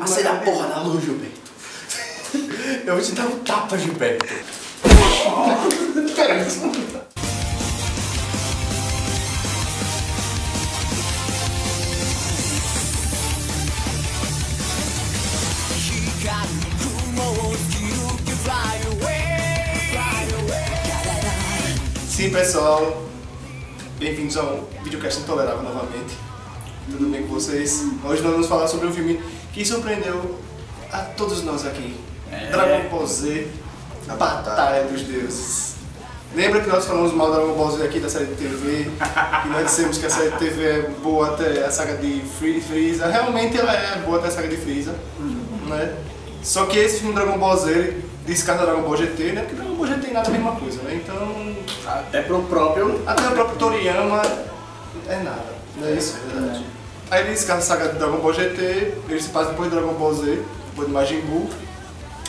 Acende a porra da luz, Gilberto. Eu vou te dar um tapa, Gilberto. Sim, pessoal, bem-vindos ao Videocast Intolerável novamente. Tudo bem com vocês? Hoje nós vamos falar sobre um filme que surpreendeu a todos nós aqui. Dragon Ball Z, a Batalha dos Deuses. Lembra que nós falamos mal da Dragon Ball Z aqui da série de TV? Que nós dissemos que a série de TV é boa até a saga de Freeza. Realmente ela é boa até a saga de Freeza, né? Só que esse filme Dragon Ball Z descarta Dragon Ball GT, né? Porque Dragon Ball GT nada é a mesma coisa, né? Então... Até o próprio Toriyama é nada, não é isso? É verdade. Aí ele descarta a saga de Dragon Ball GT, ele se passa depois de Dragon Ball Z, depois de Majin Buu.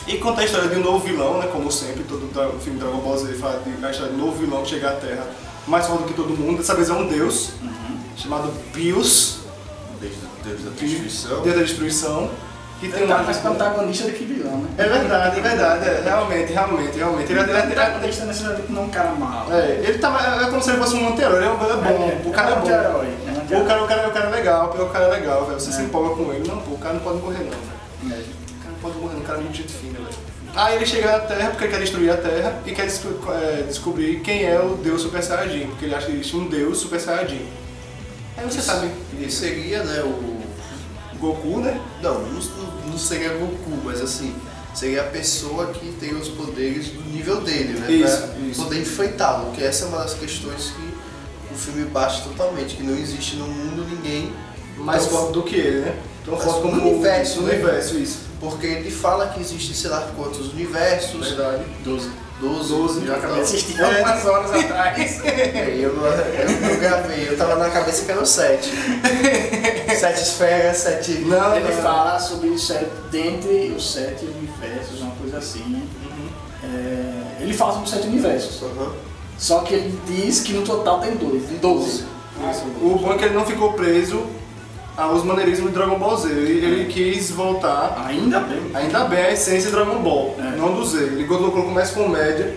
E conta a história de um novo vilão, né? Como sempre, todo filme de Dragon Ball Z fala a história de um novo vilão que chega à Terra, mais forte do que todo mundo. Dessa vez é um deus, chamado Bios. Deus da Destruição. Deus da Destruição. Que tem mais protagonista do que vilão, né? É verdade, realmente. Ele é protagonista nessa hora que não é um cara mal. Ele tá, é como se ele fosse um anti-herói, ele é bom, o cara é bom. O cara é legal, velho. Você se empolga com ele. Não, pô, o cara não pode morrer não, velho. O cara não pode morrer, o cara é muito gente fina, velho. Aí ele chega na Terra porque ele quer destruir a Terra e quer descobrir quem é o Deus Super Saiyajin, porque ele acha que existe um Deus Super Saiyajin. Aí você sabe. Ele seria, né, o Goku, né? Não seria Goku, mas assim, seria a pessoa que tem os poderes do nível dele, né? Isso. Poder enfrentá-lo, porque essa é uma das questões que o filme bate totalmente, que não existe no mundo ninguém mais forte do que ele, né? Tão forte como o universo, né? Isso. Porque ele fala que existe sei lá quantos universos. Verdade. 12. Eu acabei de assistir algumas horas atrás. Eu não gravei, eu tava na cabeça que eram 7. 7 esferas, 7... Ele fala sobre dentre os 7 universos, uma coisa assim. Ele fala sobre 7 universos. Só que ele diz que no total tem 12. O bom é que ele não ficou preso aos maneirismos de Dragon Ball Z. Ele quis voltar, ainda bem, a essência de Dragon Ball, não do Z. Ele colocou mais comédia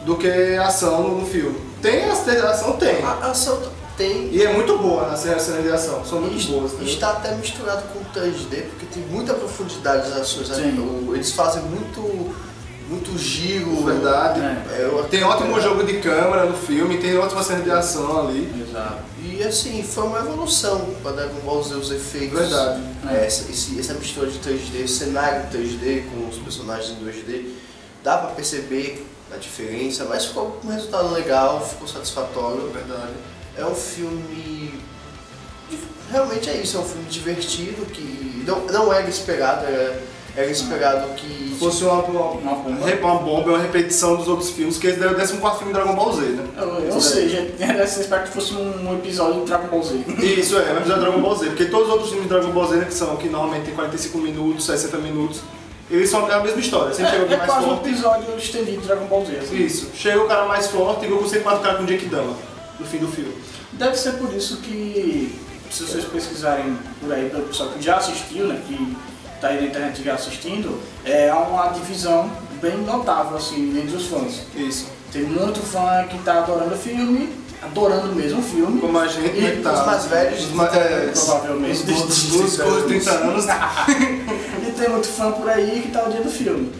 do que ação no filme. Tem a ação? Tem. A ação tem. E é muito boa as cenas de ação, são muito boas. E está até misturado com 3D, porque tem muita profundidade nas ações. Eles fazem muito giro. Verdade. Tem ótimo jogo de câmera no filme, tem ótima cena de ação ali. Exato. E assim, foi uma evolução para Dragon Ball Z, os efeitos. Verdade. Essa mistura de 3D, cenário 3D com os personagens em 2D, dá para perceber a diferença, mas ficou um resultado legal, ficou satisfatório. Verdade. É um filme... Realmente é isso, é um filme divertido, que não era esperado, era esperado que fosse uma bomba, uma repetição dos outros filmes, que esse é o 14º filme de Dragon Ball Z, né? Ou seja, era esperado que fosse um episódio de Dragon Ball Z. Isso, um episódio de Dragon Ball Z, porque todos os outros filmes de Dragon Ball Z, que normalmente tem 45 minutos, 60 minutos, eles são a mesma história, sempre chega alguém mais forte. É quase um episódio estendido de Dragon Ball Z. Assim. Isso, chega o cara mais forte e Goku sempre mata o cara com o Genkidama, no fim do filme. Deve ser por isso que, se vocês pesquisarem por aí, pelo pessoal que já assistiu, né, que tá aí na internet já assistindo, é uma divisão bem notável assim entre os fãs. Isso. Tem muito fã que tá adorando o filme, adorando mesmo o filme. Como a gente, e tá. Os mais velhos, provavelmente, dos 30 anos. E tem muito fã por aí que tá odiando o filme.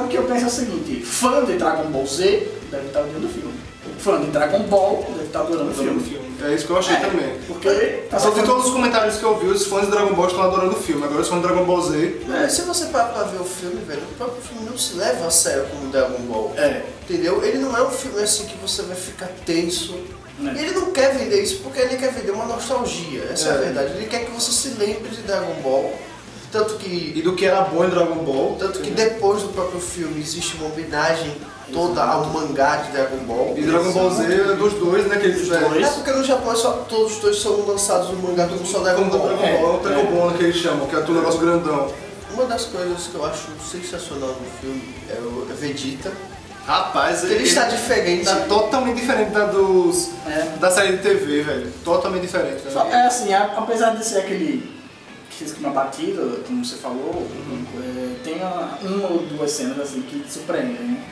O que eu penso é o seguinte, fã de Dragon Ball Z deve estar odiando o filme. Fã de Dragon Ball deve estar adorando o filme. É isso que eu achei também. Porque só de todos os comentários que eu vi, os fãs de Dragon Ball estão adorando o filme. Agora os fãs de Dragon Ball Z... Se você parar pra ver o filme, velho, o próprio filme não se leva a sério como Dragon Ball. Entendeu? Ele não é um filme assim que você vai ficar tenso. Ele não quer vender isso porque ele quer vender uma nostalgia. Essa é a verdade. Ele quer que você se lembre de Dragon Ball. Tanto que... E do que era bom em Dragon Ball. Tanto que depois do próprio filme existe uma homenagem toda ao mangá de Dragon Ball. E Dragon Ball Z é dos dois, né? Que eles É porque no Japão todos os dois são lançados no mangá como só Dragon Ball. É o Trekobon que eles chamam, que é o negócio grandão. Uma das coisas que eu acho sensacional no filme é o Vegeta. Rapaz, ele está diferente. Está totalmente diferente da série de TV, velho. Totalmente diferente. É assim, apesar de ser aquele esquema batido, como você falou, tem uma ou duas cenas assim que te surpreendem, né?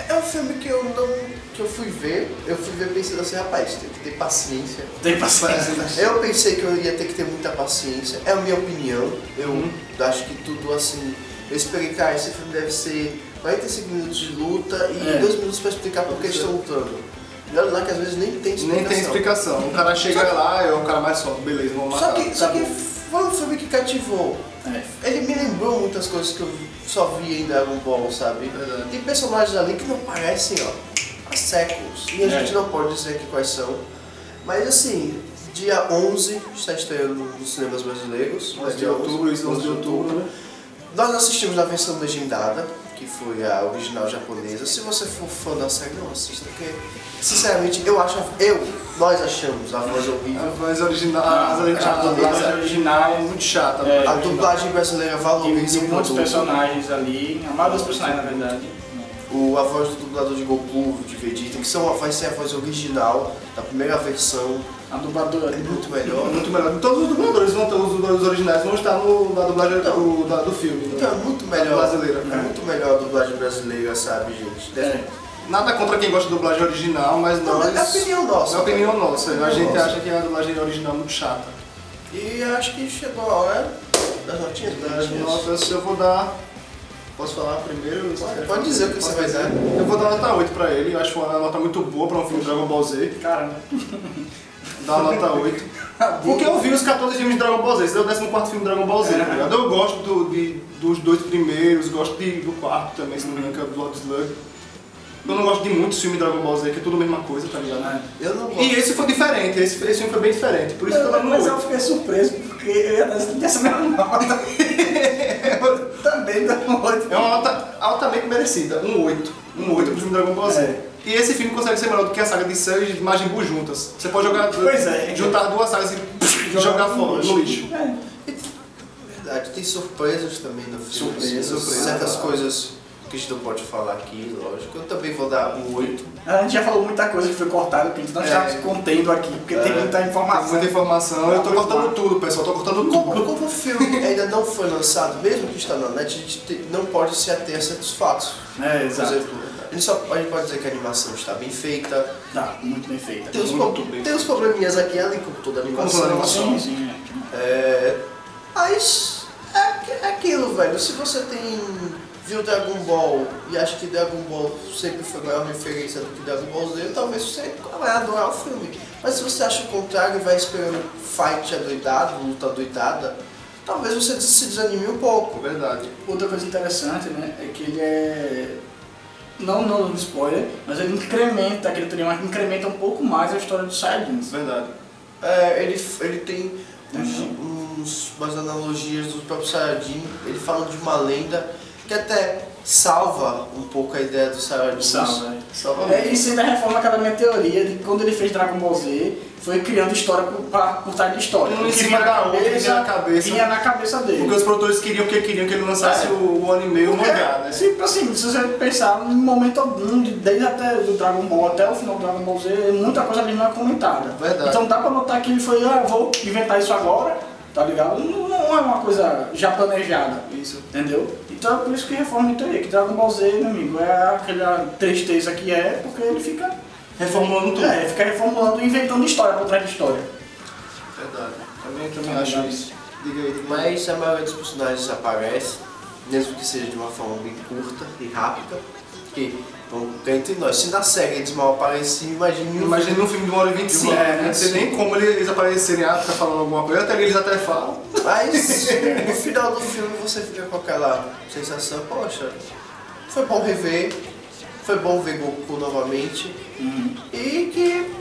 É um filme que eu fui ver pensando assim, rapaz, tem que ter paciência. Tem paciência. Eu pensei que eu ia ter que ter muita paciência, é a minha opinião. Eu acho que tudo assim, eu esperei, cara, esse filme deve ser 45 minutos de luta e 2 minutos pra explicar por que estão lutando. E olha lá que às vezes nem tem explicação. Nem tem explicação. O cara chega lá, é o cara mais solto, beleza, vamos matar. Só que foi um filme que cativou. Ele me lembrou muitas coisas que eu só vi em Dragon Ball, sabe? Tem personagens ali que não aparecem, ó, há séculos. E a gente não pode dizer aqui quais são. Mas assim, dia 11 está estreando nos cinemas brasileiros. 11 de outubro, né? Nós assistimos a versão legendada, que foi a original japonesa. Se você for fã da série, não assista, porque, sinceramente, nós achamos a voz horrível. A voz original, a original é muito chata. A dublagem brasileira valoriza tem muitos personagens ali, a maioria dos personagens, na verdade. A voz do dublador de Goku, de Vegeta, que vai ser a voz original da primeira versão. A dubladora é muito melhor. Muito melhor. Todos os dubladores os originais vão estar na dublagem do filme. Então é muito melhor. Brasileira. É muito melhor a dublagem brasileira, sabe, gente? Nada contra quem gosta de dublagem original, mas é a opinião nossa. É a opinião nossa. A gente acha que a dublagem original é muito chata. E acho que chegou a hora das notinhas. Das notas eu vou dar. Posso falar primeiro? Pode dizer o que você vai dar. Eu vou dar nota 8 pra ele. Eu acho uma nota muito boa pra um filme de Dragon Ball Z. Caramba. Dá uma nota 8. Porque eu vi os 14 filmes de Dragon Ball Z. Esse é o 14º filme de Dragon Ball Z, tá ligado? Eu gosto dos 2 primeiros, gosto do 4º também, se não me engano, que é o Blood Slug. Eu não gosto de muitos filmes de Dragon Ball Z, que é tudo a mesma coisa, tá ligado? Eu não gosto. E esse foi diferente, esse filme foi bem diferente, por isso que eu tô dando 8. Mas eu fiquei surpreso, porque eu ia dar essa mesma nota. Eu também dou um 8. É uma nota altamente merecida, um 8. Um 8 pro filme Dragon Ball Z. E esse filme consegue ser melhor do que a saga de Cell e de Majin Buu juntas. Você pode juntar 2 sagas e jogar fora, no lixo. Verdade, tem surpresas também no filme. Surpresa. Certas coisas que a gente não pode falar aqui, lógico. Eu também vou dar um 8. A gente já falou muita coisa que foi cortada, que a gente não está se contendo aqui, porque tem muita informação. Tem muita informação, eu tô cortando tudo, pessoal, tô cortando tudo. Como o filme ainda não foi lançado, mesmo que está na net, a gente não pode se ater a certos fatos. Exato. Por exemplo, a gente pode dizer que a animação está bem feita. Tá, muito bem feita. Tem uns probleminhas aqui ali, como toda animação. Sim. Mas é aquilo, velho. Se você viu Dragon Ball e acha que Dragon Ball sempre foi a maior referência do que Dragon Ball Z, talvez você vai adorar o filme. Mas se você acha o contrário e vai esperando fight adoidado, luta adoidada, talvez você se desanime um pouco. Verdade. Outra coisa interessante, né, é que ele é... Não spoiler, mas ele incrementa, incrementa um pouco mais a história dos Saiyajins. Verdade. Ele tem umas analogias do próprio Saiyajin, ele fala de uma lenda que até salva um pouco a ideia do Saiyajin. Salva. Isso ainda reforma aquela minha teoria de que quando ele fez Dragon Ball Z, foi criando história por trás de história. Um em cima da outra, vinha na cabeça dele. Porque os produtores queriam que ele lançasse o anime e o mangá, né? Se você pensar, em momento algum, desde até do Dragon Ball até o final do Dragon Ball Z, muita coisa ali não é comentada. Verdade. Então dá pra notar que ele foi, vou inventar isso agora, tá ligado? Não é uma coisa já planejada. Isso. Entendeu? Então é por isso que reforma a teoria, que Dragon Ball Z, meu amigo, é aquela tristeza que porque ele fica reformulando tudo. Fica reformulando e inventando história por trás de história. Verdade. Também acho isso. Diga aí. Mas a maioria dos personagens aparece, mesmo que seja de uma forma bem curta e rápida. Porque, entre nós, se na série eles mal apareciam, imagine um filme de 1h25. Não sei nem como eles aparecerem, ficar falando alguma coisa, até eles até falam. Mas no final do filme você fica com aquela sensação, poxa, foi bom rever, foi bom ver Goku novamente. E que,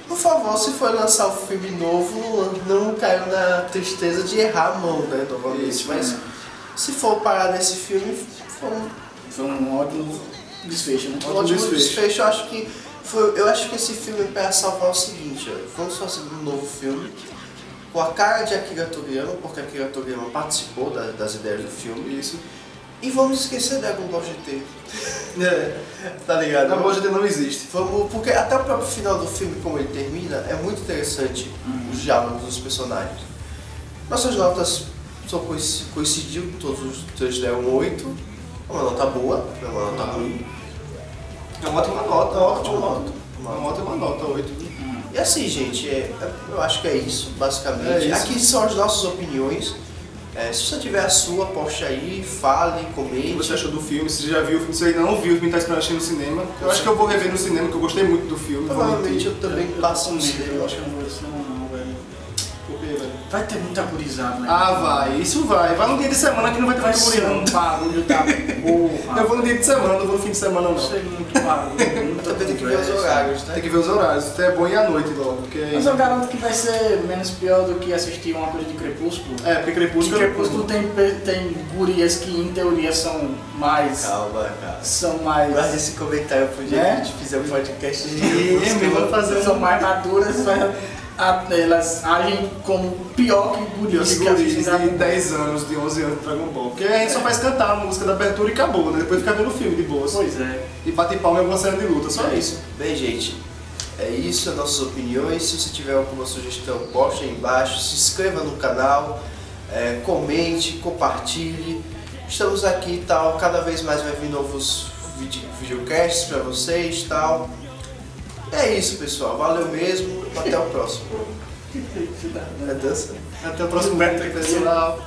por favor, se for lançar um filme novo, não caiu na tristeza de errar a mão, né, novamente. Isso, mas se for parar nesse filme, foi um ótimo desfecho, né? Um ótimo desfecho. Eu acho que esse filme é para salvar o seguinte, vamos fazer um novo filme com a cara de Akira Toriyama, porque Akira Toriyama participou das ideias do filme. Isso. E vamos esquecer Dragon Ball GT. Tá ligado? Dragon Ball GT não existe. Porque até o próprio final do filme, como ele termina, é muito interessante os diálogos dos personagens. Nossas notas só coincidiu, todos os três deram 8. É uma nota boa, não é uma nota ruim. É uma ótima nota, Uma ótima nota, 8. E assim, gente, eu acho que é isso, basicamente. Aqui são as nossas opiniões. Se você tiver a sua, poste aí, fale, comente. O que você achou do filme? Se você já viu o filme, se você ainda não viu, o filme está esperando assistir no cinema. Eu acho que eu vou rever no cinema, porque eu gostei muito do filme. Provavelmente eu também passo no cinema. Eu acho que eu não vou ver cinema não, velho. Por quê, velho? Vai ter muita gurizada, né? Ah, vai. Isso vai. Vai no dia de semana que não vai ter Vai muito ser guri, um barulho da porra. Eu vou no dia de semana, não vou no fim de semana, não. Vai ser muito barulho, muita Também tem que ver os horários, né? Tem que ver os horários. Até é bom ir à noite logo. Porque... Mas eu garanto que vai ser menos pior do que assistir uma coisa de Crepúsculo. Porque Crepúsculo... Crepúsculo tem gurias que em teoria são mais... Calma, cara. São mais... Guarda esse comentário pro dia que a gente fizer um podcast de Crepúsculo. São mais maduras, elas agem como pior que gurias que assistem de 10 anos, de 11 anos de Dragon Ball. Porque a gente só faz cantar a música da abertura e acabou, né? Depois fica vendo o filme de boas. Pois é. E bate palma em alguma cena de luta, só isso. Bem, gente, é isso, as nossas opiniões. Se você tiver alguma sugestão, poste aí embaixo. Se inscreva no canal, comente, compartilhe. Estamos aqui e tal, cada vez mais vai vir novos videocasts pra vocês e tal. É isso, pessoal. Valeu mesmo. Até o próximo. Que felicidade. É dança? Até o próximo vídeo, pessoal.